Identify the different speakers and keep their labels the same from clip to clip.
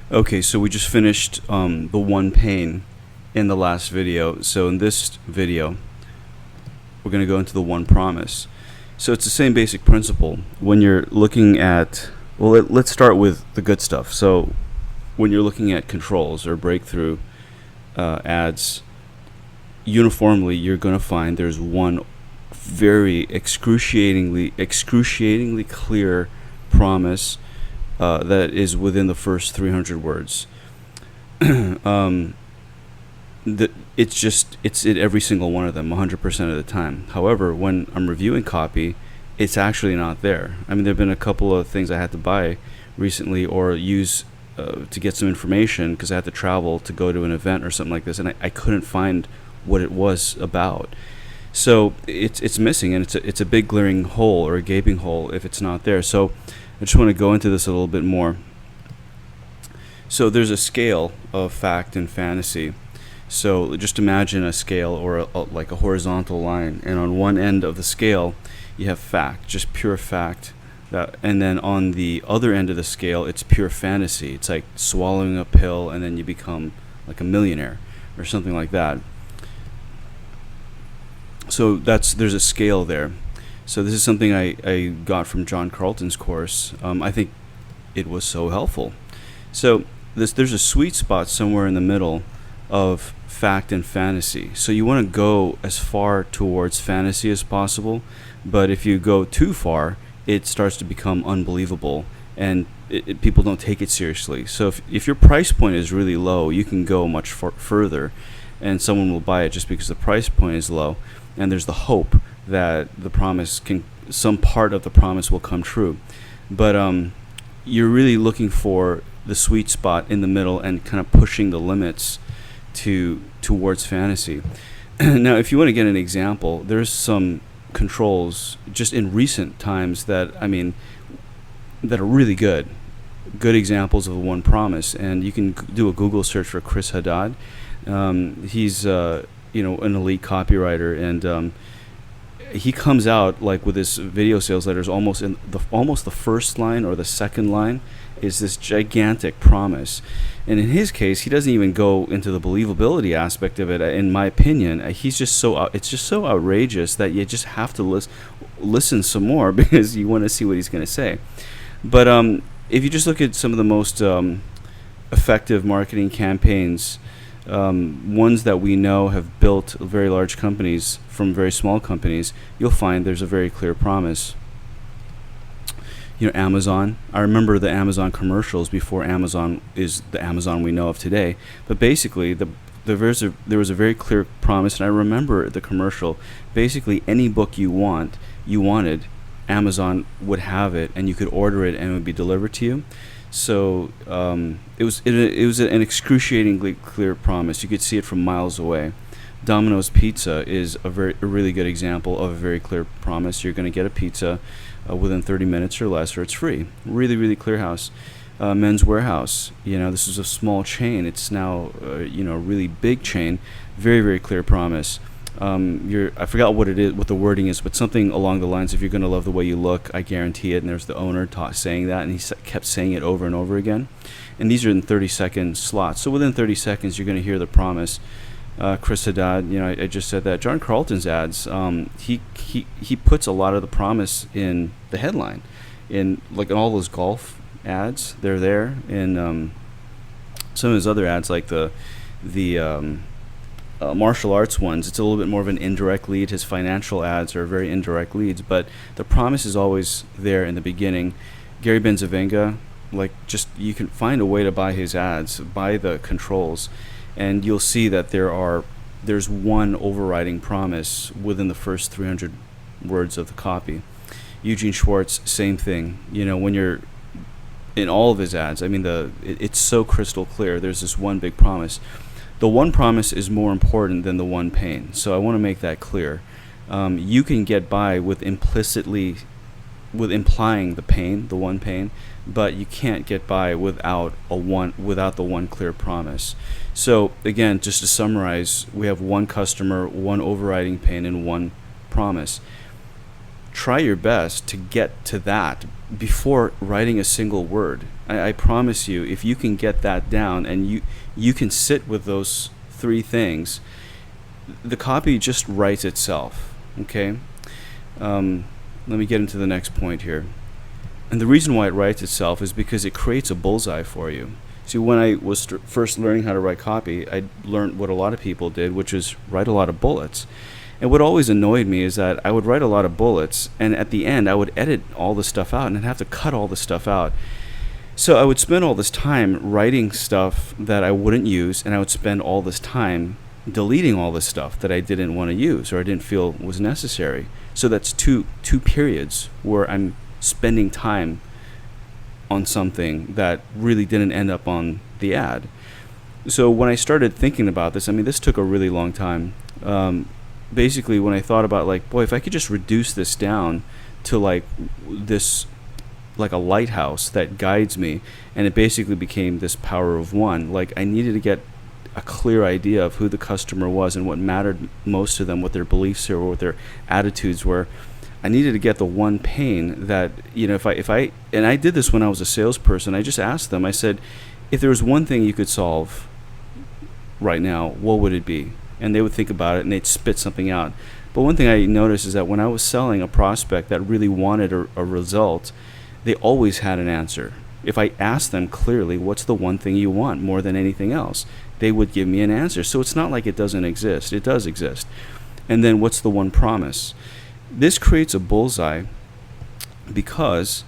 Speaker 1: Okay, so we just finished the one pain in the last video. So in this video, we're going to go into the one promise. So it's the same basic principle. When you're looking at, well, let's start with the good stuff. So when you're looking at controls or breakthrough ads, uniformly you're going to find there's one very excruciatingly clear promise that is within the first 300 words. um, it's in every single one of them 100% of the time. However, when I'm reviewing copy, it's actually not there. I mean, there have been a couple of things I had to buy recently or use to get some information because I had to travel to go to an event or something like this, and I couldn't find what it was about. So it's missing, and it's a big glaring hole or a gaping hole if it's not there. So I just want to go into this a little bit more. So there's a scale of fact and fantasy. So just imagine a scale or like a horizontal line, and on one end of the scale you have fact, just pure fact. And then on the other end of the scale, it's pure fantasy. It's like swallowing a pill and then you become like a millionaire or something like that. So there's a scale there. So this is something I got from John Carlton's course. I think it was so helpful. So there's a sweet spot somewhere in the middle of fact and fantasy. So you want to go as far towards fantasy as possible, but if you go too far, it starts to become unbelievable, and people don't take it seriously. So if your price point is really low, you can go much further, and someone will buy it just because the price point is low, and there's the hope that some part of the promise will come true. But you're really looking for the sweet spot in the middle and kind of pushing the limits towards fantasy. Now, if you want to get an example, there's some controls just in recent times that are really good examples of one promise, and you can do a Google search for Chris Haddad. He's an elite copywriter, and he comes out like with his video sales letters almost the first line or the second line is this gigantic promise. And in his case, he doesn't even go into the believability aspect of it. In my opinion, it's just so outrageous that you just have to listen some more because you want to see what he's going to say. But if you just look at some of the most effective marketing campaigns, ones that we know have built very large companies from very small companies, you'll find there's a very clear promise. Amazon. I remember the Amazon commercials before Amazon is the Amazon we know of today. But basically, there was a very clear promise, and I remember the commercial. Basically, any book you wanted, Amazon would have it, and you could order it, and it would be delivered to you. So it was an excruciatingly clear promise. You could see it from miles away. Domino's Pizza is a really good example of a very clear promise. You're going to get a pizza within 30 minutes or less, or it's free. Really, really clear house. Men's Warehouse. This is a small chain. It's now a really big chain. Very, very clear promise. I forgot what it is, what the wording is, but something along the lines of "You're going to love the way you look, I guarantee it." And there's the owner saying that, and he kept saying it over and over again. And these are in 30-second slots. So within 30 seconds, you're going to hear the promise. Chris Haddad, I just said that. John Carlton's ads, he puts a lot of the promise in the headline, in all those golf ads. They're there in some of his other ads, like the martial arts ones. It's a little bit more of an indirect lead. His financial ads are very indirect leads, but the promise is always there in the beginning. Gary Benzavenga, you can find a way to buy his ads, buy the controls, and you'll see that there's one overriding promise within the first 300 words of the copy. Eugene Schwartz, same thing. When you're in all of his ads, it's so crystal clear. There's this one big promise. The one promise is more important than the one pain. So I want to make that clear. You can get by with implying the pain, the one pain, but you can't get by without the one clear promise. So again, just to summarize, we have one customer, one overriding pain, and one promise. Try your best to get to that before writing a single word. I promise you, if you can get that down and you can sit with those three things, the copy just writes itself. Okay. Let me get into the next point here. And the reason why it writes itself is because it creates a bullseye for you. See, when I was first learning how to write copy, I learned what a lot of people did, which is write a lot of bullets. And what always annoyed me is that I would write a lot of bullets, and at the end I would edit all the stuff out, and I'd have to cut all the stuff out. So I would spend all this time writing stuff that I wouldn't use, and I would spend all this time deleting all the stuff that I didn't want to use or I didn't feel was necessary. So that's two periods where I'm spending time on something that really didn't end up on the ad. So when I started thinking about this, I mean, this took a really long time. Basically, when I thought about, like, boy, if I could just reduce this down to like this, like a lighthouse that guides me, and it basically became this power of one. Like, I needed to get a clear idea of who the customer was and what mattered most to them, what their beliefs were, what their attitudes were. I needed to get the one pain that, if I and I did this when I was a salesperson. I just asked them, I said, if there was one thing you could solve right now, what would it be? And they would think about it and they'd spit something out. But one thing I noticed is that when I was selling a prospect that really wanted a result, they always had an answer. If I asked them clearly, what's the one thing you want more than anything else, they would give me an answer. So it's not like it doesn't exist. It does exist. And then what's the one promise? This creates a bullseye because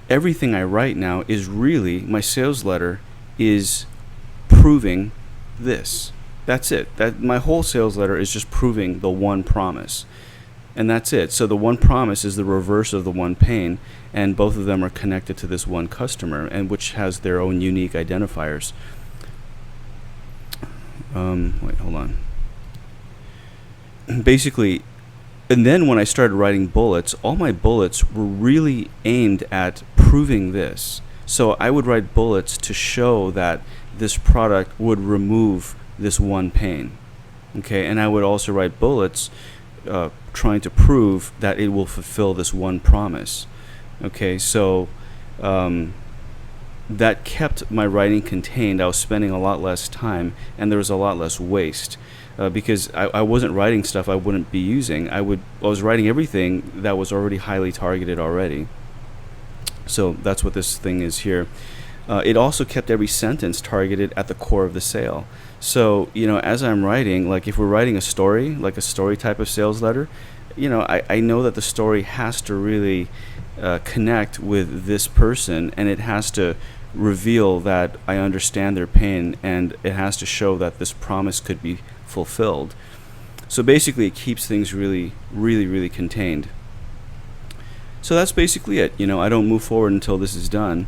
Speaker 1: everything I write now is really, my sales letter is proving this. That's it. That my whole sales letter is just proving the one promise. And that's it. So the one promise is the reverse of the one pain, and both of them are connected to this one customer, and which has their own unique identifiers. Wait, hold on. Basically, and then when I started writing bullets, all my bullets were really aimed at proving this. So I would write bullets to show that this product would remove this one pain. Okay, and I would also write bullets trying to prove that it will fulfill this one promise. Okay, so that kept my writing contained. I was spending a lot less time, and there was a lot less waste. Because I wasn't writing stuff I wouldn't be using. I was writing everything that was already highly targeted already. So that's what this thing is here. It also kept every sentence targeted at the core of the sale. So, as I'm writing, like if we're writing a story, like a story type of sales letter, I know that the story has to really connect with this person, and it has to reveal that I understand their pain, and it has to show that this promise could be fulfilled. So basically it keeps things really, really, really contained. So that's basically it. I don't move forward until this is done.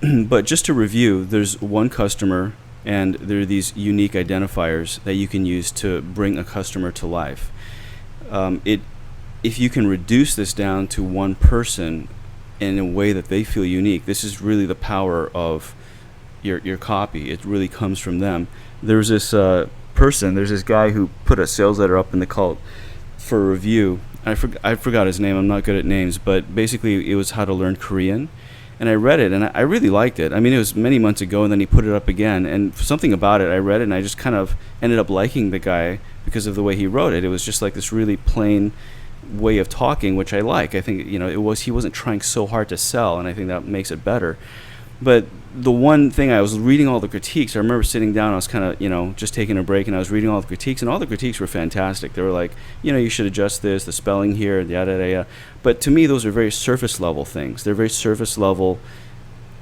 Speaker 1: But just to review, there's one customer, and there are these unique identifiers that you can use to bring a customer to life. If you can reduce this down to one person in a way that they feel unique, this is really the power of your copy. It really comes from them. There's this there's this guy who put a sales letter up in the cult for review. I forgot his name. I'm not good at names, but basically it was how to learn Korean. And I read it, and I really liked it. I mean, it was many months ago, and then he put it up again. And something about it, I read it, and I just kind of ended up liking the guy because of the way he wrote it. It was just like this really plain way of talking, which I like. I think, he wasn't trying so hard to sell, and I think that makes it better. But the one thing, I was reading all the critiques. I remember sitting down, I was kind of, just taking a break, and I was reading all the critiques, and all the critiques were fantastic. They were like, you should adjust this, the spelling here, yada, yada, yada. But to me, those are very surface level things. They're very surface level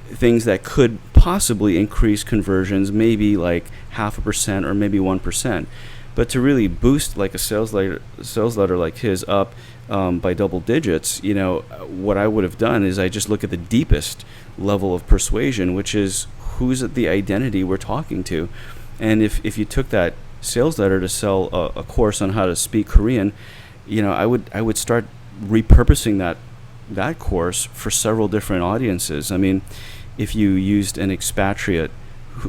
Speaker 1: things that could possibly increase conversions, maybe like 0.5% or maybe 1%. But to really boost like a sales letter like his up by double digits, what I would have done is I just look at the deepest level of persuasion, which is who's the identity we're talking to. And if you took that sales letter to sell a course on how to speak Korean, I would start repurposing that course for several different audiences. I mean, if you used an expatriate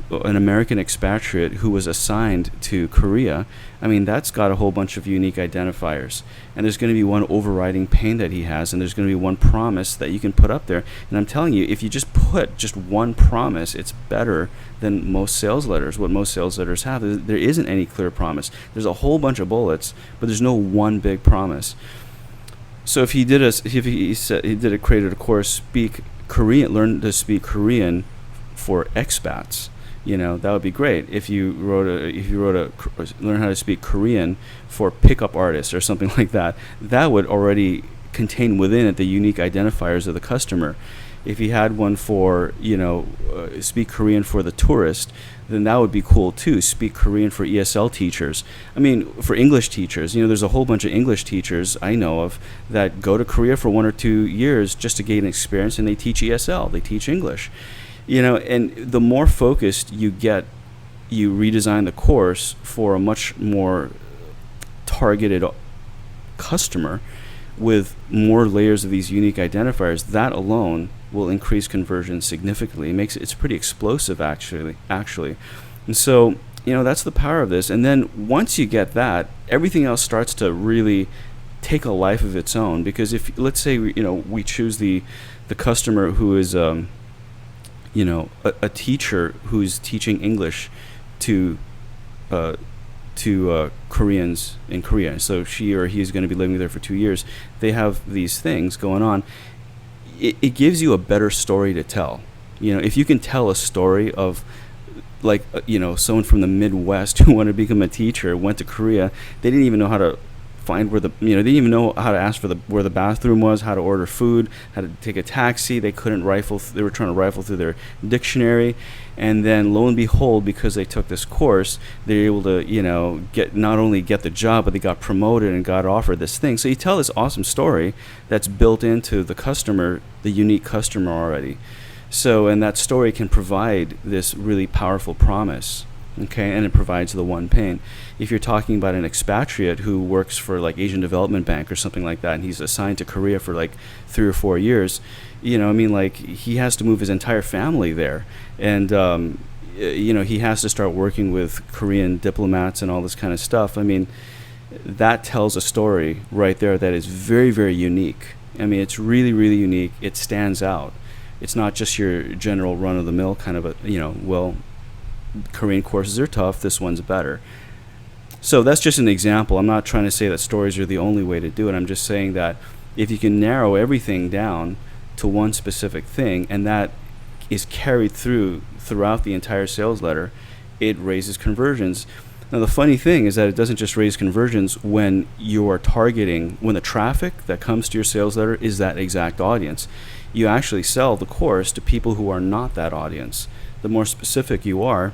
Speaker 1: an American expatriate who was assigned to Korea, I mean, that's got a whole bunch of unique identifiers. And there's going to be one overriding pain that he has, and there's going to be one promise that you can put up there. And I'm telling you, if you just put just one promise, it's better than most sales letters. What most sales letters have is there isn't any clear promise. There's a whole bunch of bullets, but there's no one big promise. So if he did created a course, speak Korean, learn to speak Korean for expats, that would be great. If you wrote learn how to speak Korean for pickup artists or something like that, that would already contain within it the unique identifiers of the customer. If you had one for, speak Korean for the tourist, then that would be cool too. Speak Korean for ESL teachers. I mean, for English teachers, there's a whole bunch of English teachers I know of that go to Korea for 1 or 2 years just to gain experience, and they teach ESL, they teach English. And the more focused you get, you redesign the course for a much more targeted customer with more layers of these unique identifiers. That alone will increase conversion significantly. It's pretty explosive actually. And so, that's the power of this. And then once you get that, everything else starts to really take a life of its own. Because if, let's say, we choose the customer who is a teacher who's teaching English to Koreans in Korea. So she or he is going to be living there for 2 years. They have these things going on. It gives you a better story to tell. If you can tell a story of, like, someone from the Midwest who wanted to become a teacher, went to Korea, they didn't even know how to find where they didn't even know how to ask for where the bathroom was, how to order food, how to take a taxi. They couldn't they were trying to rifle through their dictionary, and then lo and behold, because they took this course, they were able to not only get the job, but they got promoted and got offered this thing. So you tell this awesome story that's built into the customer, the unique customer already. So, and that story can provide this really powerful promise. Okay, and it provides the one pain. If you're talking about an expatriate who works for like Asian Development Bank or something like that, and he's assigned to Korea for like 3 or 4 years, he has to move his entire family there, and he has to start working with Korean diplomats and all this kind of stuff. I mean, that tells a story right there that is very, very unique. I mean, it's really, really unique. It stands out. It's not just your general run-of-the-mill kind of Korean courses are tough, this one's better. So that's just an example. I'm not trying to say that stories are the only way to do it. I'm just saying that if you can narrow everything down to one specific thing, and that is carried throughout the entire sales letter, it raises conversions. Now the funny thing is that it doesn't just raise conversions when you are targeting, when the traffic that comes to your sales letter is that exact audience. You actually sell the course to people who are not that audience. The more specific you are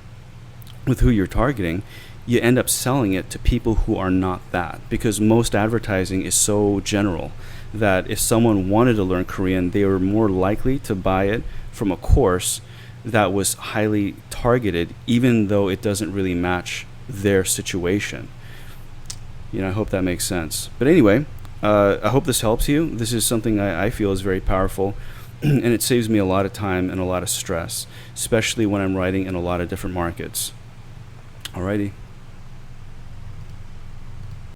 Speaker 1: with who you're targeting, you end up selling it to people who are not that, because most advertising is so general that if someone wanted to learn Korean, they were more likely to buy it from a course that was highly targeted, even though it doesn't really match their situation. I hope that makes sense. But anyway, I hope this helps you. This is something I feel is very powerful. And it saves me a lot of time and a lot of stress, especially when I'm writing in a lot of different markets. Alrighty.